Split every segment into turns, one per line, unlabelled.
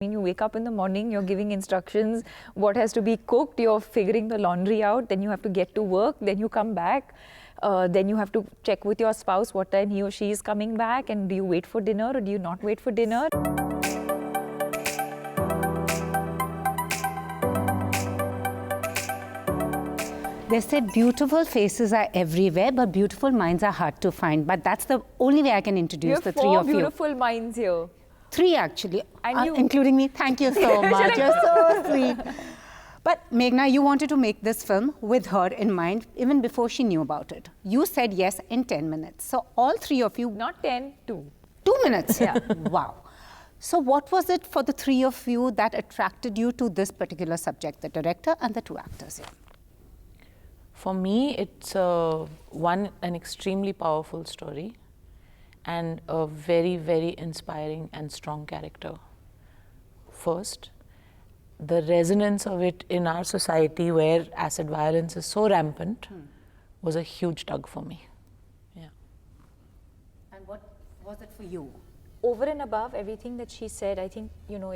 I mean, you wake up in the morning, you're giving instructions, what has to be cooked, you're figuring the laundry out, then you have to get to work, then you come back, then you have to check with your spouse what time he or she is coming back, and do you wait for dinner or do you not wait for dinner?
They said beautiful faces are everywhere, but beautiful minds are hard to find. But that's the only way I can introduce the three of you.
You have four beautiful minds here.
Three, actually,
and you,
including me. Thank you so much. You're so sweet. But Meghna, you wanted to make this film with her in mind, even before she knew about it. You said yes in 10 minutes. So all three of you...
Not 10, 2.
2 minutes?
Yeah.
Wow. So what was it for the three of you that attracted you to this particular subject, the director and the two actors here?
For me, it's an extremely powerful story and a very, very inspiring and strong character. First, the resonance of it in our society where acid violence is so rampant was a huge tug for me. Yeah.
And what was it for you?
Over and above everything that she said, I think, you know,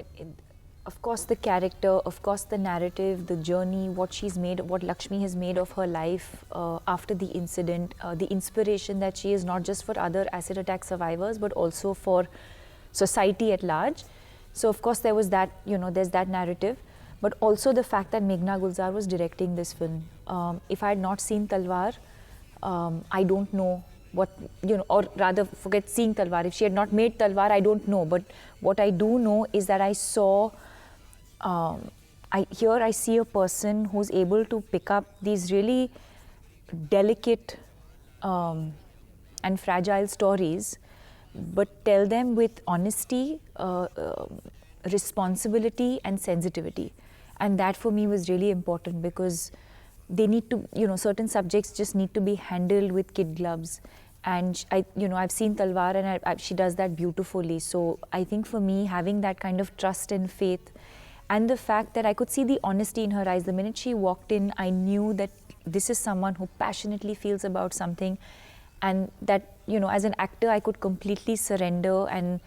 of course the character, of course the narrative, the journey, what she's made, what Lakshmi has made of her life after the incident, the inspiration that she is not just for other acid attack survivors, but also for society at large. So of course there was that, you know, there's that narrative, but also the fact that Meghna Gulzar was directing this film. If I had not seen Talwar, I don't know what, you know, or rather forget seeing Talwar. If she had not made Talwar, I don't know. But what I do know is that I saw, here I see a person who's able to pick up these really delicate and fragile stories, but tell them with honesty, responsibility and sensitivity. And that for me was really important because they need to, you know, certain subjects just need to be handled with kid gloves. And I've seen Talwar and she does that beautifully. So I think for me, having that kind of trust and faith and the fact that I could see the honesty in her eyes, the minute she walked in, I knew that this is someone who passionately feels about something, and that, you know, as an actor, I could completely surrender, and,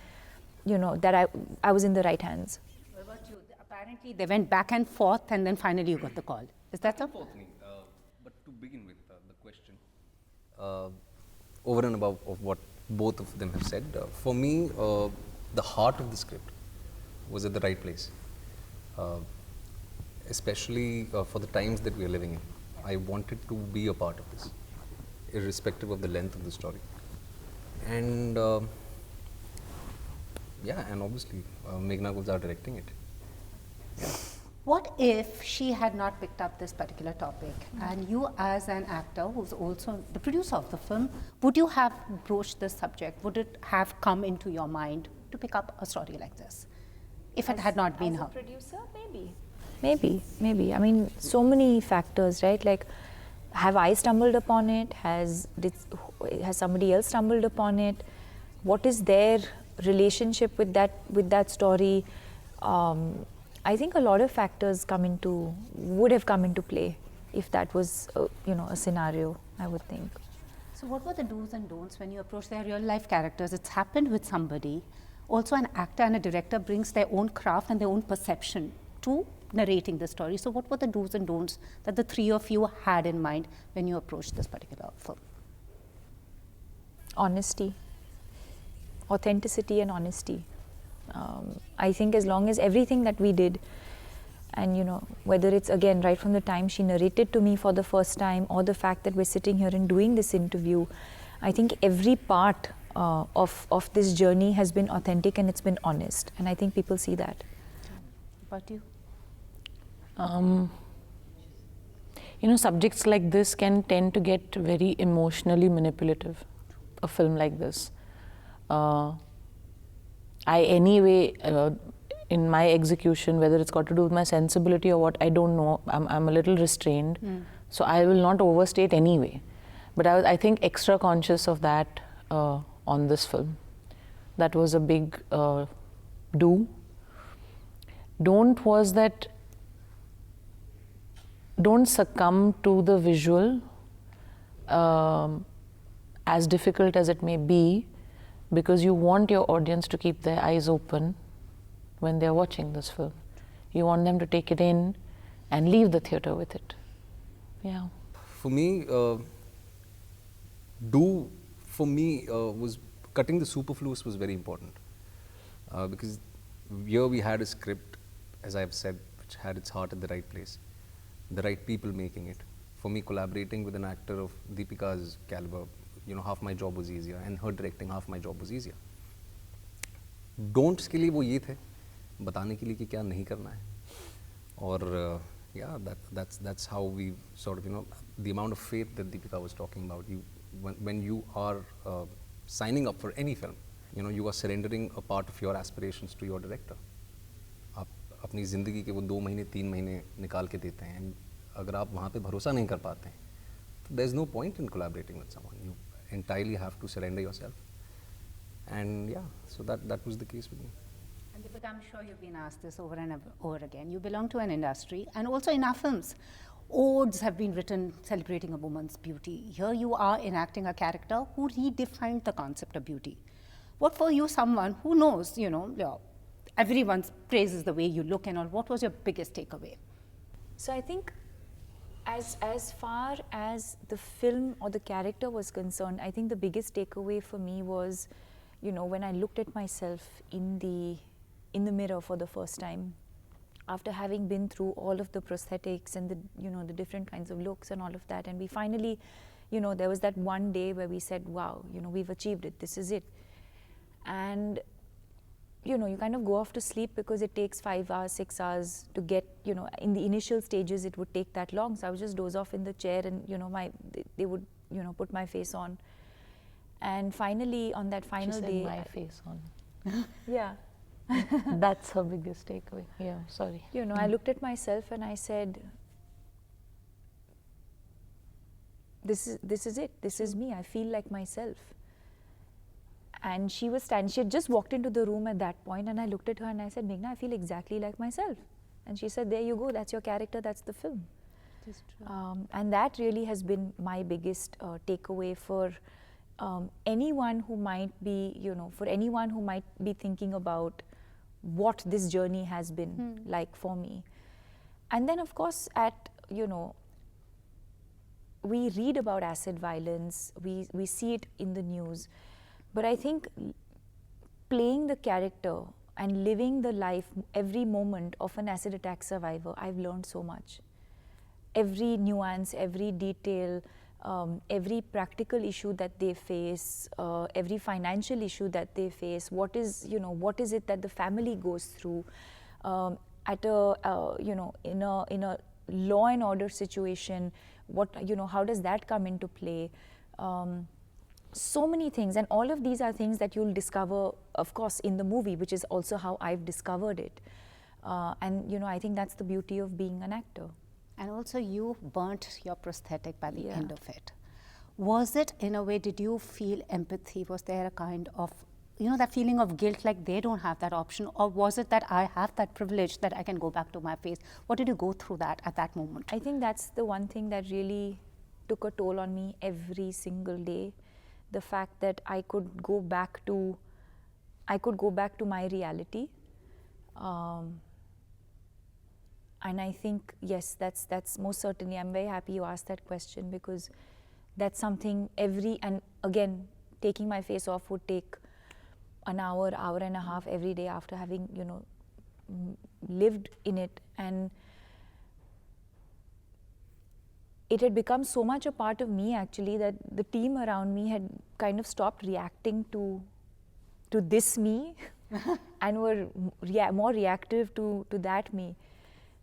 you know, that I was in the right hands.
What about you? Apparently they went back and forth and then finally you got the call. Is that so?
But to begin with the question, over and above of what both of them have said, for me, the heart of the script was at the right place, especially for the times that we are living in. I wanted to be a part of this, irrespective of the length of the story. And yeah, and obviously Meghna Gulzar directing it. Yeah.
What if she had not picked up this particular topic, and you as an actor who's also the producer of the film, would you have broached this subject? Would it have come into your mind to pick up a story like this if it had not been her?
As a producer, maybe. I mean, so many factors, right? Like, have I stumbled upon it? Has somebody else stumbled upon it? What is their relationship with that story? I think a lot of factors would have come into play if that was, a scenario, I would think.
So what were the do's and don'ts when you approach their real life characters? It's happened with somebody. Also, an actor and a director brings their own craft and their own perception to narrating the story. So what were the do's and don'ts that the three of you had in mind when you approached this particular film?
Honesty, authenticity and honesty. I think as long as everything that we did, and, you know, whether it's again right from the time she narrated to me for the first time or the fact that we're sitting here and doing this interview, I think every part of this journey has been authentic and it's been honest, and I think people see that.
About you?
You know, subjects like this can tend to get very emotionally manipulative, a film like this. In my execution, whether it's got to do with my sensibility or what, I don't know, I'm a little restrained. So I will not overstate anyway. But I think extra conscious of that on this film. That was a big do. Don't was that, don't succumb to the visual, as difficult as it may be, because you want your audience to keep their eyes open when they're watching this film. You want them to take it in and leave the theatre with it. Yeah.
For me, was cutting the superfluous was very important, because here we had a script, as I've said, which had its heart at the right place, the right people making it. For me, collaborating with an actor of Deepika's caliber, half my job was easier, and her directing, half my job was easier. Don'ts के लिए वो ये थे, बताने के लिए कि क्या नहीं करना है, और yeah, that's how we sort of, the amount of faith that Deepika was talking about. When you are signing up for any film, you are surrendering a part of your aspirations to your director. आप अपनी ज़िंदगी के वो 2 महीने 3 महीने निकाल के देते हैं, and अगर आप वहाँ पे भरोसा नहीं कर पाते हैं, तो there is no point in collaborating with someone. You entirely have to surrender yourself. And yeah, so that was the case with me.
And Deepika, I'm sure you've been asked this over and over again. You belong to an industry, and also in our films, odes have been written celebrating a woman's beauty. Here you are enacting a character who redefined the concept of beauty. What for you, someone who knows, everyone praises the way you look and all, what was your biggest takeaway?
So I think as far as the film or the character was concerned, I think the biggest takeaway for me was, when I looked at myself in the mirror for the first time, after having been through all of the prosthetics and the different kinds of looks and all of that, and we finally, there was that one day where we said, wow, we've achieved it, this is it. And you kind of go off to sleep because it takes 5 hours, 6 hours to get, in the initial stages it would take that long. So I would just doze off in the chair, and they would, put my face on. And finally, on that final day,
my face on.
Yeah.
That's her biggest takeaway. Yeah, sorry.
I looked at myself and I said, this is it. This is me. I feel like myself. And she was standing. She had just walked into the room at that point, and I looked at her and I said, Meghna, I feel exactly like myself. And she said, there you go. That's your character. That's the film.
It is true.
And that really has been my biggest takeaway for anyone who might be, for anyone who might be thinking about what this journey has been like for me. And then, of course, we read about acid violence, we see it in the news, but I think playing the character and living the life, every moment of an acid attack survivor, I've learned so much. Every nuance, every detail, every practical issue that they face, every financial issue that they face, what is it that the family goes through, in a law and order situation, how does that come into play? So many things, and all of these are things that you'll discover, of course, in the movie, which is also how I've discovered it. And I think that's the beauty of being an actor.
And also you burnt your prosthetic by the end of it. Was it, in a way, did you feel empathy? Was there a kind of, that feeling of guilt, like they don't have that option? Or was it that I have that privilege that I can go back to my face? What did you go through that at that moment?
I think that's the one thing that really took a toll on me every single day. The fact that I could go back to my reality. And I think, yes, that's most certainly, I'm very happy you asked that question, because that's something and again, taking my face off would take an hour and a half every day after having, lived in it. And it had become so much a part of me, actually, that the team around me had kind of stopped reacting to this me and were more reactive to that me.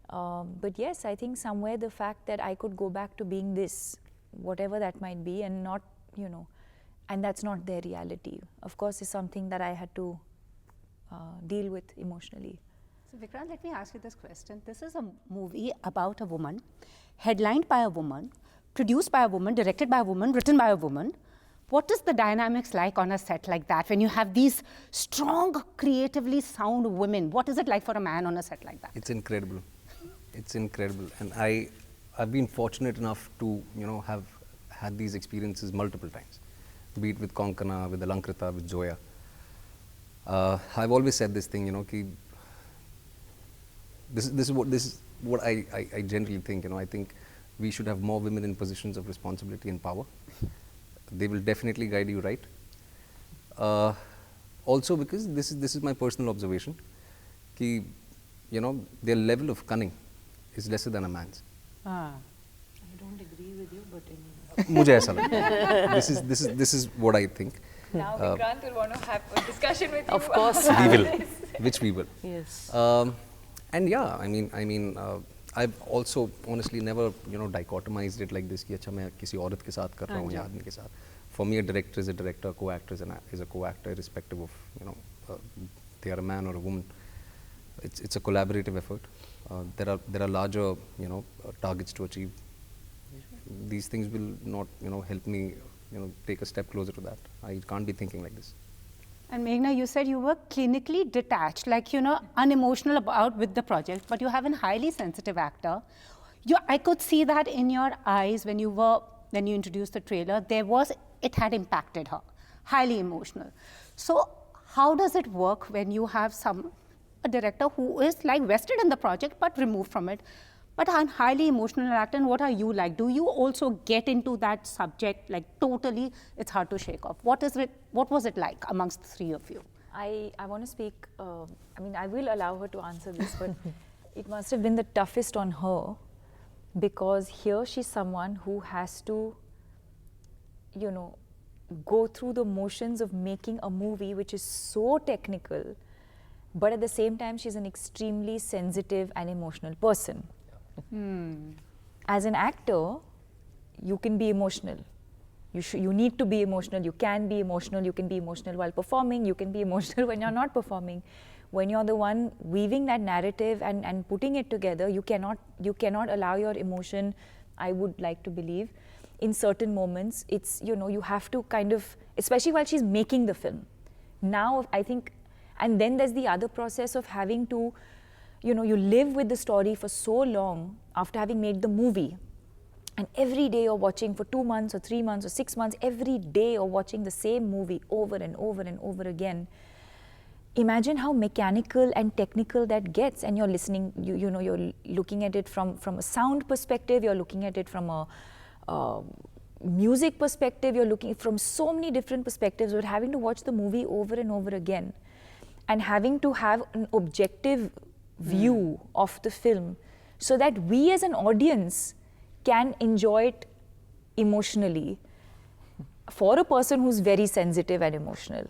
But yes, I think somewhere the fact that I could go back to being this, whatever that might be, and not, and that's not their reality, of course, is something that I had to deal with emotionally.
So Vikrant, let me ask you this question. This is a movie about a woman, headlined by a woman, produced by a woman, directed by a woman, written by a woman. What is the dynamics like on a set like that when you have these strong, creatively sound women? What is it like for a man on a set like that?
It's incredible. It's incredible. And I've been fortunate enough to, have had these experiences multiple times, be it with Konkana, with Alankrita, with Zoya. I've always said this thing, ki this is what I generally think. You know, I think we should have more women in positions of responsibility and power. They will definitely guide you right. Also, because this is my personal observation, कि you know their level of cunning is lesser than a man's.
Ah.
I don't agree with you, but anyway.
मुझे ऐसा लगता है. This is what I think.
Now Vikrant will want to have a discussion with you.
Of course.
We will, which we will.
Yes.
And yeah, I mean, I've also honestly never dichotomized it like this कि अच्छा मैं किसी औरत के साथ कर रहा हूँ या आदमी के साथ. For me, a director is a director, a co-actor is a co-actor, irrespective of they are a man or a woman. It's a collaborative effort. There are larger targets to achieve. These things will not help me take a step closer to that. I can't be thinking like this.
And Meghna, you said you were clinically detached, like, unemotional about with the project, but you have a highly sensitive actor. I could see that in your eyes when you introduced the trailer. It had impacted her, highly emotional. So how does it work when you have a director who is like vested in the project but removed from it, but a highly emotional actor? And what are you like? Do you also get into that subject like totally? It's hard to shake off. What was it like amongst the three of you?
I want to speak, I will allow her to answer this, but it must have been the toughest on her, because here she's someone who has to, go through the motions of making a movie which is so technical, but at the same time she's an extremely sensitive and emotional person. As an actor, you can be emotional. You need to be emotional. You can be emotional. You can be emotional while performing. You can be emotional when you're not performing. When you're the one weaving that narrative and putting it together, you cannot allow your emotion, I would like to believe, in certain moments. It's, you have to kind of, especially while she's making the film. Now, I think, and then there's the other process of having to, you live with the story for so long after having made the movie. And every day you're watching for 2 months or 3 months or 6 months, every day you're watching the same movie over and over and over again. Imagine how mechanical and technical that gets, and you're listening, you're looking at it from a sound perspective, you're looking at it from a music perspective, you're looking from so many different perspectives, but having to watch the movie over and over again and having to have an objective view of the film so that we as an audience can enjoy it emotionally. For a person who's very sensitive and emotional,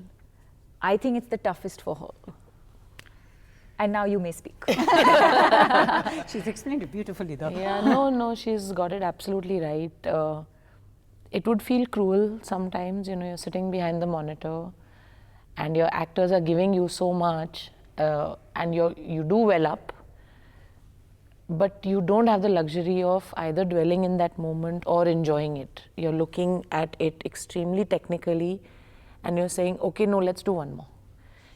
I think it's the toughest for her. And now you may speak.
She's explained it beautifully though.
Yeah, no, she's got it absolutely right. It would feel cruel sometimes, you're sitting behind the monitor and your actors are giving you so much and you do well up, but you don't have the luxury of either dwelling in that moment or enjoying it. You're looking at it extremely technically and you're saying, okay, no, let's do one more.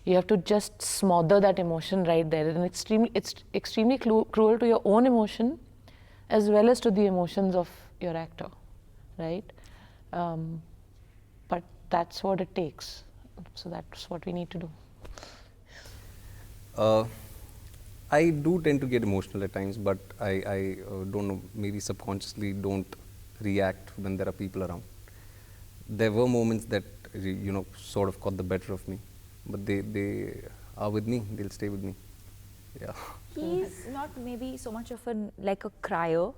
You have to just smother that emotion right there. And it's extremely cruel to your own emotion as well as to the emotions of your actor, right? But that's what it takes. So that's what we need to do.
I do tend to get emotional at times, but I don't know, maybe subconsciously don't react when there are people around. There were moments that sort of got the better of me, but they are with me, they'll stay with me. Yeah.
He's not maybe so much of like a crier,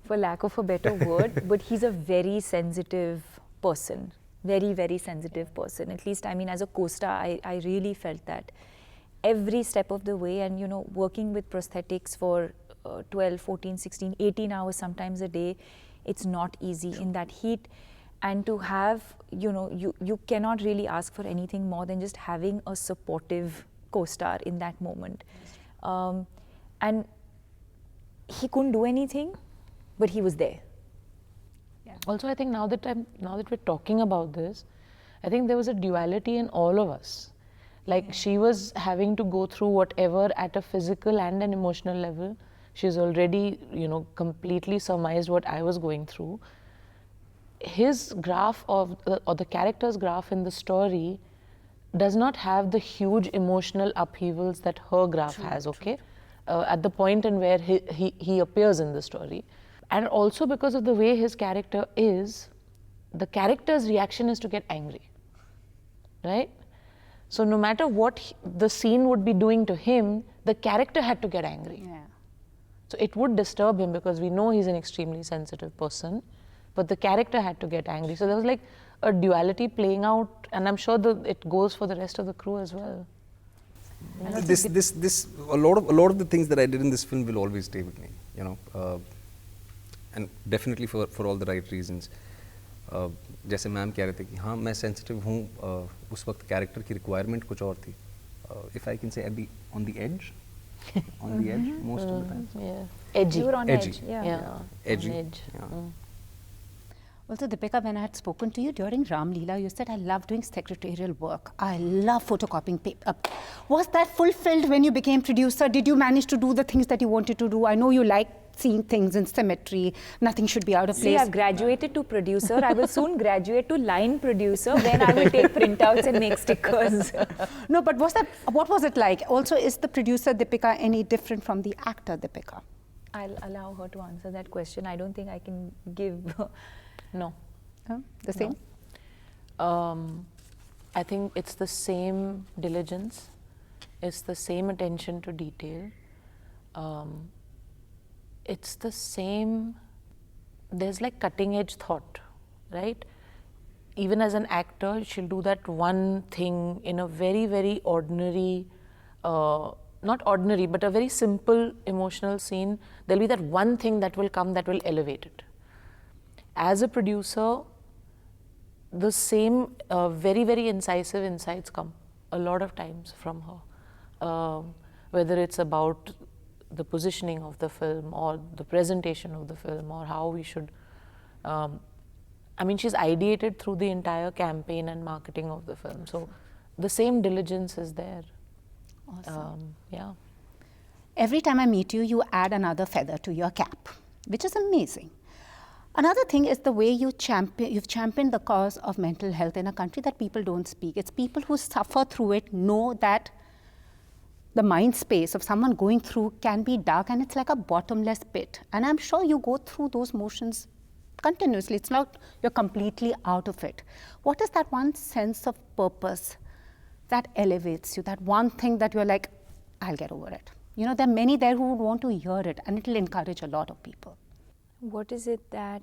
for lack of a better word, but he's a very sensitive person, very, very sensitive person. At least, as a co-star, I really felt that every step of the way. And, working with prosthetics for 12, 14, 16, 18 hours sometimes a day, it's not easy in that heat. And to have, you cannot really ask for anything more than just having a supportive co-star in that moment. And he couldn't do anything, but he was there.
Yeah.
Also, I think now that we're talking about this, I think there was a duality in all of us. Like she was having to go through whatever at a physical and an emotional level. She's already, completely surmised what I was going through. His graph or the character's graph in the story does not have the huge emotional upheavals that her graph has, okay? at the point in where he appears in the story. And also because of the way his character is, the character's reaction is to get angry, right? So no matter what the scene would be doing to him, the character had to get angry.
Yeah.
So it would disturb him because we know he's an extremely sensitive person, but the character had to get angry. So there was like a duality playing out, and I'm sure that it goes for the rest of the crew as well.
A lot of the things that I did in this film will always stay with me, you know, and definitely for all the right reasons. जैसे ma'am कह रहे थे कि हाँ मैं sensitive हूँ, उस वक्त कैरेक्टर की रिक्वायरमेंट कुछ और थी. If I can say on the edge most of the time.
Yeah, edgy.
You were on
Edgy.
edge. Yeah.
Yeah,
Edgy.
on edge.
Yeah.
Also, Deepika, when I had spoken to you during Ram-Leela, you said, I love doing secretarial work. I love photocopying paper. Was that fulfilled when you became producer? Did you manage to do the things that you wanted to do? I know you like seeing things in symmetry. Nothing should be out of
See,
place.
I've graduated to producer. I will soon graduate to line producer. Then I will take printouts and make stickers.
No, but what was it like? Also, is the producer Deepika any different from the actor Deepika?
I'll allow her to answer that question. I don't think I can give...
No.
The same?
I think it's the same diligence, it's the same attention to detail, it's the same, there's like cutting edge thought, right? Even as an actor, she'll do that one thing in a very, very ordinary, not ordinary, but a very simple emotional scene. There'll be that one thing that will come that will elevate it. As a producer, the same very, very incisive insights come a lot of times from her. Whether it's about the positioning of the film or the presentation of the film or how we should... I mean, she's ideated through the entire campaign and marketing of the film. So the same diligence is there.
Awesome.
Yeah.
Every time I meet you, you add another feather to your cap, which is amazing. Another thing is the way you've championed the cause of mental health in a country that people don't speak. It's people who suffer through it know that the mind space of someone going through can be dark and it's like a bottomless pit. And I'm sure you go through those motions continuously. It's not you're completely out of it. What is that one sense of purpose that elevates you, that one thing that you're like, I'll get over it? You know, there are many there who would want to hear it and it'll encourage a lot of people.
What is it that...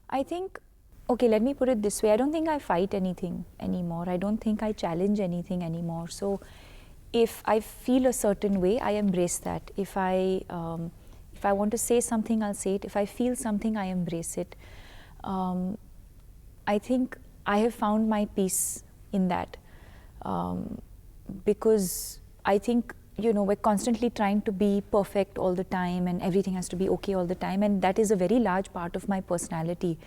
I think... Okay, let me put it this way. I don't think I fight anything anymore. I don't think I challenge anything anymore. So if I feel a certain way, I embrace that. If I want to say something, I'll say it. If I feel something, I embrace it. I think I have found my peace in that. Because I think, you know, we're constantly trying to be perfect all the time and everything has to be okay all the time, and that is a very large part of my personality.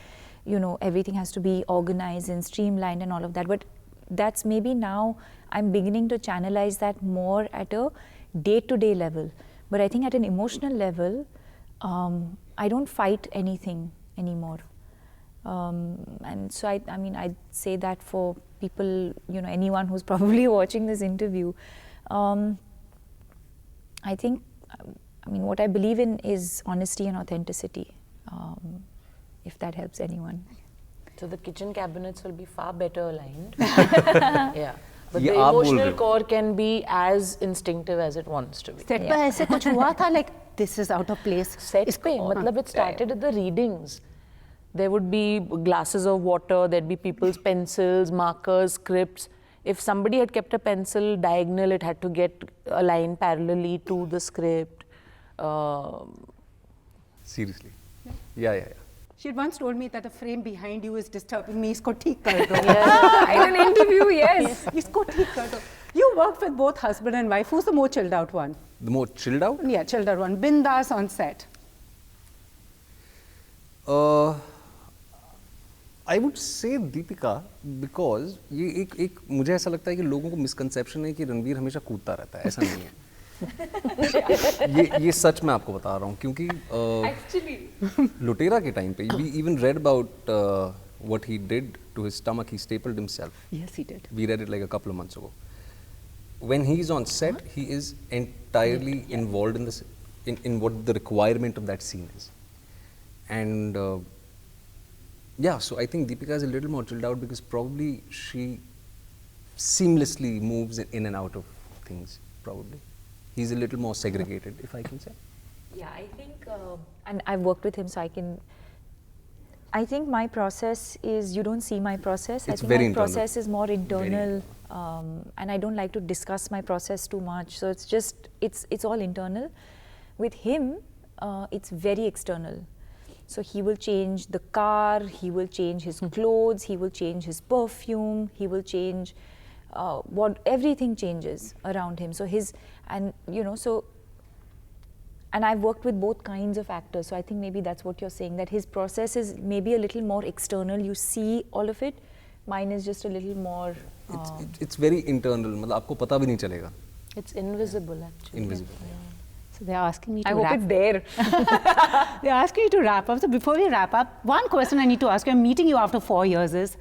You know, everything has to be organized and streamlined and all of that, but that's maybe now I'm beginning to channelize that more at a day-to-day level. But I think at an emotional level, I don't fight anything anymore. And so I mean, I'd say that for people, you know, anyone who's probably watching this interview, I think, I mean, what I believe in is honesty and authenticity, if that helps anyone.
So the kitchen cabinets will be far better aligned. Yeah. But the emotional core can be as instinctive as it wants to be.
Set पे ऐसे कुछ हुआ था, like this is out of place.
Set पे, मतलब it started at the readings. There would be glasses of water, there'd be people's pencils, markers, scripts. If somebody had kept a pencil diagonal, it had to get aligned parallelly to the script.
Seriously? Yeah.
She had once told me that the frame behind you is disturbing me. Isko theek kar do.
In an interview, yes.
Isko theek kar do. You worked with both husband and wife. Who's the more chilled out one?
The more chilled out?
Yeah, chilled out one. Bindas on set.
I would say Deepika, because ये एक मुझे ऐसा लगता है कि लोगों को misconception है कि रणवीर हमेशा कूदता रहता है. ऐसा नहीं है. ये सच मैं आपको बता रहा हूँ, क्योंकि लुटेरा के टाइम पे we even read about what he did to his stomach. He stapled himself.
Yes, he did.
We read it like a couple of months ago. when he's on set, he is entirely involved in this, in what the requirement of that scene is. And yeah, so I think Deepika is a little more chilled out because probably she seamlessly moves in and out of things, probably. He's a little more segregated, if I can say.
Yeah, I think, and I've worked with him, so I think my process is, you don't see my process.
It's
I think
very
my
internal.
process is more internal, and I don't like to discuss my process too much. So it's just, it's all internal. With him, it's very external. So he will change the car, he will change his clothes, he will change his perfume, he will change everything changes around him. So and I've worked with both kinds of actors, so I think maybe that's what you're saying, that his process is maybe a little more external, you see all of it. Mine is just a little more...
It's very internal, मतलब आपको पता भी नहीं चलेगा.
It's invisible, actually.
Invisible.
So they're asking me to
I hope
wrap.
it's there.
They're asking me to wrap up. So before we wrap up, one question I need to ask you, I'm meeting you after 4 years, is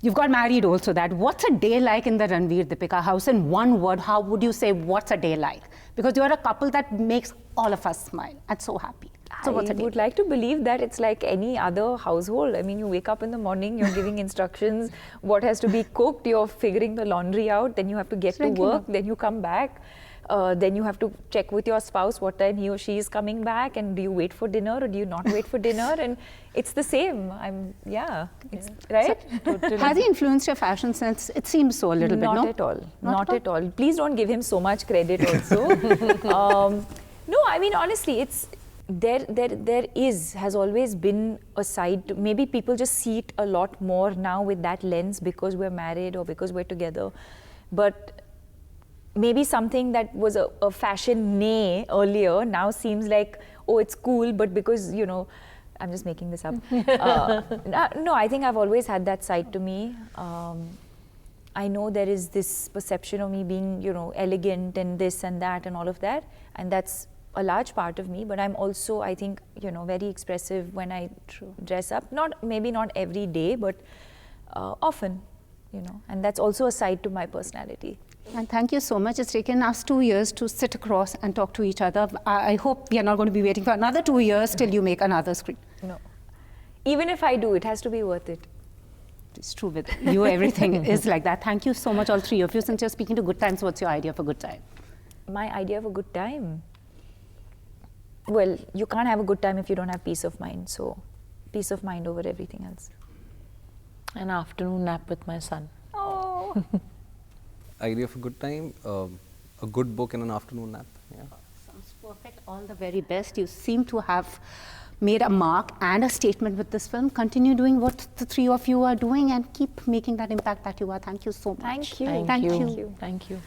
you've got married also. That what's a day like in the Ranveer Deepika house? In one word, how would you say what's a day like? Because you're a couple that makes all of us smile and so happy. So what's a
I
day?
would like to believe that it's like any other household. I mean, you wake up in the morning, you're giving instructions, what has to be cooked, you're figuring the laundry out, then you have to get to work, then you come back. Then you have to check with your spouse what time he or she is coming back, and do you wait for dinner or do you not wait for dinner? And it's the same. It's right.
So, has he influenced your fashion sense? It seems so a little bit, no?
Not at all. Not at all. Please don't give him so much credit also. No, I mean, honestly, it's has always been a side to, maybe people just see it a lot more now with that lens because we're married or because we're together. But maybe something that was a fashion nay earlier now seems like, oh, it's cool, but because, I'm just making this up. No, I think I've always had that side to me. I know there is this perception of me being, elegant and this and that and all of that, and that's a large part of me, but I'm also, I think, very expressive when I dress up. Maybe not every day, but often, and that's also a side to my personality.
And thank you so much. It's taken us 2 years to sit across and talk to each other. I hope we are not going to be waiting for another 2 years till you make another screen.
No. Even if I do, it has to be worth it.
It's true with you, everything is like that. Thank you so much, all three of you. Since you're speaking to Good Times, what's your idea for Good Time?
My idea of a good time? Well, you can't have a good time if you don't have peace of mind. So, peace of mind over everything else.
An afternoon nap with my son.
Oh.
Idea for good time, a good book and an afternoon nap. Yeah.
Sounds perfect. All the very best. You seem to have made a mark and a statement with this film. Continue doing what the three of you are doing and keep making that impact that you are. Thank you so much.
Thank you.
Thank you. Thank you.